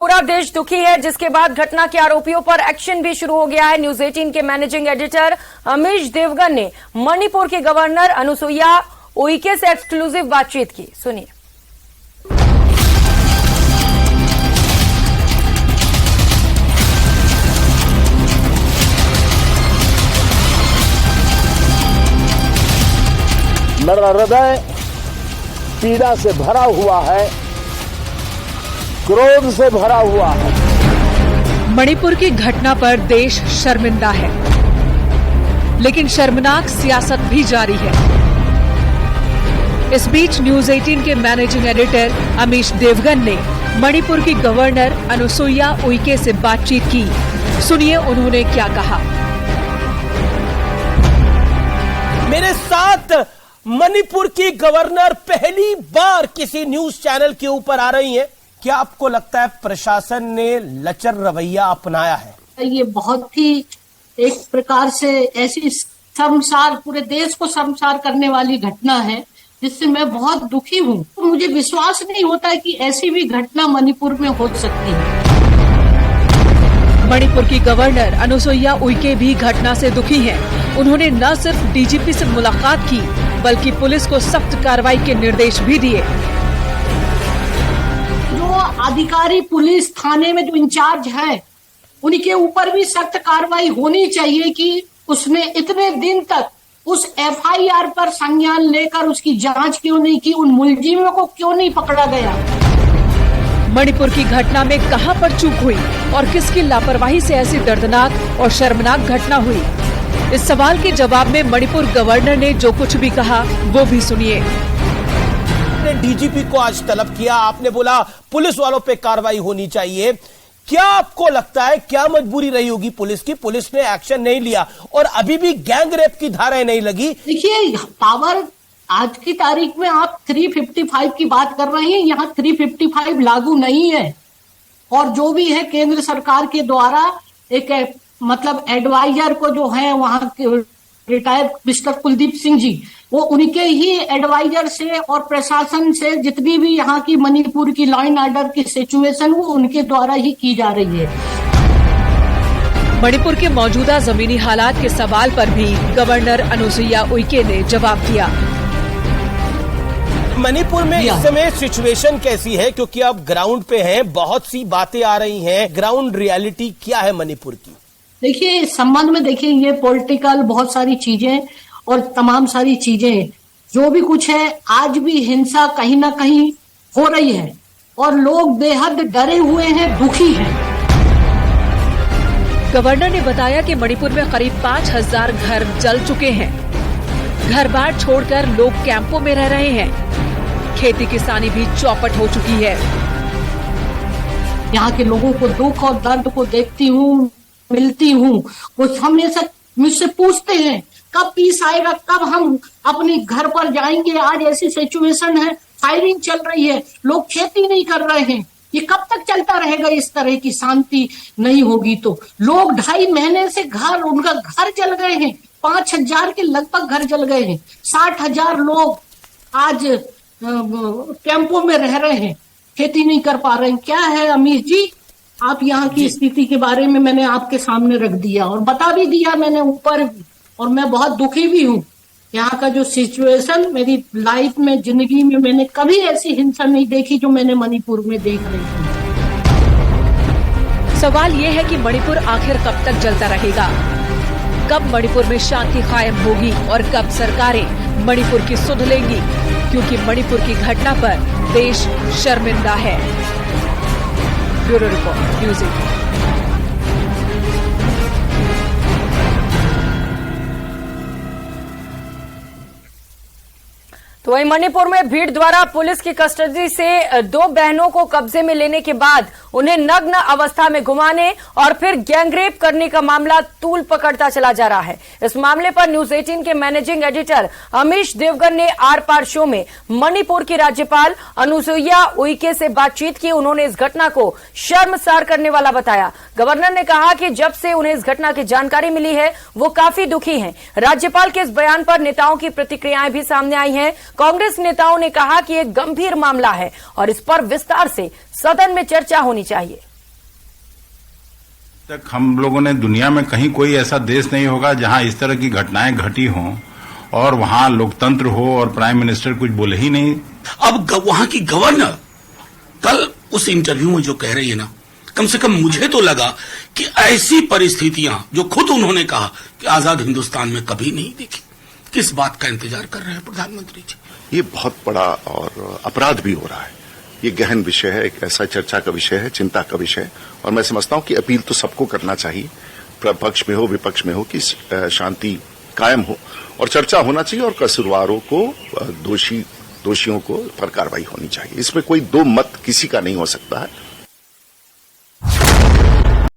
पूरा देश दुखी है, जिसके बाद घटना के आरोपियों पर एक्शन भी शुरू हो गया है। न्यूज 18 के मैनेजिंग एडिटर अमीश देवगन ने मणिपुर की गवर्नर अनुसुईया उइके से एक्सक्लूसिव बातचीत की। सुनिए। मेरा हृदय पीड़ा से भरा हुआ है, क्रोध से भरा हुआ है। मणिपुर की घटना पर देश शर्मिंदा है, लेकिन शर्मनाक सियासत भी जारी है। इस बीच न्यूज 18 के मैनेजिंग एडिटर अमीश देवगन ने मणिपुर की गवर्नर अनुसुईया उइके से बातचीत की। सुनिए उन्होंने क्या कहा। मेरे साथ मणिपुर की गवर्नर पहली बार किसी न्यूज चैनल के ऊपर आ रही हैं। क्या आपको लगता है प्रशासन ने लचर रवैया अपनाया है? ये बहुत ही एक प्रकार से ऐसी शर्मसार, पूरे देश को शर्मसार करने वाली घटना है, जिससे मैं बहुत दुखी हूँ। मुझे विश्वास नहीं होता है कि ऐसी भी घटना मणिपुर में हो सकती है। मणिपुर की गवर्नर अनुसुईया उइके भी घटना से दुखी हैं। उन्होंने न सिर्फ डीजीपी से मुलाकात की, बल्कि पुलिस को सख्त कार्रवाई के निर्देश भी दिए। जो अधिकारी पुलिस थाने में जो इंचार्ज है, उनके ऊपर भी सख्त कार्रवाई होनी चाहिए कि उसने इतने दिन तक उस एफआईआर पर संज्ञान लेकर उसकी जांच क्यों नहीं की, उन मुलजिमों को क्यों नहीं पकड़ा गया। मणिपुर की घटना में कहां पर चूक हुई और किसकी लापरवाही से ऐसी दर्दनाक और शर्मनाक घटना हुई, इस सवाल के जवाब में मणिपुर गवर्नर ने जो कुछ भी कहा वो भी सुनिए। डीजीपी को आज तलब किया, आपने बोला पुलिस वालों पे कार्रवाई होनी चाहिए। क्या आपको लगता है क्या मजबूरी रही होगी पुलिस की? पुलिस ने एक्शन नहीं लिया और अभी भी गैंग रेप की धाराएं नहीं लगी। देखिए, पावर आज की तारीख में आप 355 की बात कर रहे हैं, यहाँ 355 लागू नहीं है। और जो भी है केंद्र सरकार के द्वारा एक मतलब एडवाइजर को जो है वहाँ के रिटायर्ड मिस्टर कुलदीप सिंह जी, वो उनके ही एडवाइजर से और प्रशासन से जितनी भी यहाँ की मणिपुर की लॉ एंड ऑर्डर की सिचुएशन वो उनके द्वारा ही की जा रही है। मणिपुर के मौजूदा जमीनी हालात के सवाल पर भी गवर्नर अनुसुईया उइके ने जवाब दिया। मणिपुर में इस समय सिचुएशन कैसी है? क्योंकि आप ग्राउंड पे हैं, बहुत सी बातें आ रही हैं, ग्राउंड रियलिटी क्या है मणिपुर की? देखिए, इस संबंध में देखिए, ये पॉलिटिकल बहुत सारी चीजें और तमाम सारी चीजें जो भी कुछ है, आज भी हिंसा कहीं ना कहीं हो रही है और लोग बेहद डरे हुए हैं, दुखी हैं। गवर्नर ने बताया कि मणिपुर में करीब 5000 घर जल चुके हैं। घर बार छोड़कर लोग कैंपों में रह रहे हैं। खेती किसानी भी चौपट हो चुकी है। यहाँ के लोगों को दुख और दर्द को देखती हूँ, मिलती हूँ, वो हमेशा मुझसे पूछते हैं कब पीस आएगा, कब हम अपने घर पर जाएंगे। आज ऐसी सिचुएशन है, फायरिंग चल रही है, लोग खेती नहीं कर रहे हैं। ये कब तक चलता रहेगा? इस तरह की शांति नहीं होगी तो लोग 2.5 महीने से उनका घर जल गए हैं। 5000 के लगभग घर जल गए हैं। 60,000 लोग आज कैंपों में रह रहे हैं, खेती नहीं कर पा रहे हैं। क्या है अमीश जी, आप यहाँ की स्थिति के बारे में मैंने आपके सामने रख दिया और बता भी दिया मैंने ऊपर, और मैं बहुत दुखी भी हूँ। यहाँ का जो सिचुएशन, मेरी लाइफ में, जिंदगी में मैंने कभी ऐसी हिंसा नहीं देखी जो मैंने मणिपुर में देख रही हूँ। सवाल ये है कि मणिपुर आखिर कब तक जलता रहेगा? कब मणिपुर में शांति कायम होगी और कब सरकारें मणिपुर की सुध लेंगी? क्योंकि मणिपुर की घटना पर देश शर्मिंदा है। Bureau report, news 18। तो वहीं मणिपुर में भीड़ द्वारा पुलिस की कस्टडी से 2 बहनों को कब्जे में लेने के बाद उन्हें नग्न अवस्था में घुमाने और फिर गैंगरेप करने का मामला तूल पकड़ता चला जा रहा है। इस मामले पर न्यूज 18 के मैनेजिंग एडिटर अमीश देवगन ने आर पार शो में मणिपुर की राज्यपाल अनुसुईया उइके से बातचीत की। उन्होंने इस घटना को शर्मसार करने वाला बताया। गवर्नर ने कहा कि जब से उन्हें इस घटना की जानकारी मिली है वो काफी दुखी हैं। राज्यपाल के इस बयान पर नेताओं की प्रतिक्रियाएं भी सामने आई हैं। कांग्रेस नेताओं ने कहा कि यह गंभीर मामला है और इस पर विस्तार से सदन में चर्चा होनी चाहिए। तक हम लोगों ने दुनिया में कहीं कोई ऐसा देश नहीं होगा जहां इस तरह की घटनाएं घटी हों और वहां लोकतंत्र हो और प्राइम मिनिस्टर कुछ बोले ही नहीं। अब वहां की गवर्नर कल उस इंटरव्यू में जो कह रही है ना, कम से कम मुझे तो लगा कि ऐसी परिस्थितियां जो खुद उन्होंने कहा कि आजाद हिंदुस्तान में कभी नहीं देखी। किस बात का इंतजार कर रहे हैं प्रधानमंत्री जी? ये बहुत बड़ा और अपराध भी हो रहा है। ये गहन विषय है, एक ऐसा चर्चा का विषय है, चिंता का विषय है, और मैं समझता हूं कि अपील तो सबको करना चाहिए, पक्ष में हो विपक्ष में हो, कि शांति कायम हो और चर्चा होना चाहिए और कसूरवारों को, दोषियों को पर कार्रवाई होनी चाहिए। इसमें कोई दो मत किसी का नहीं हो सकता है।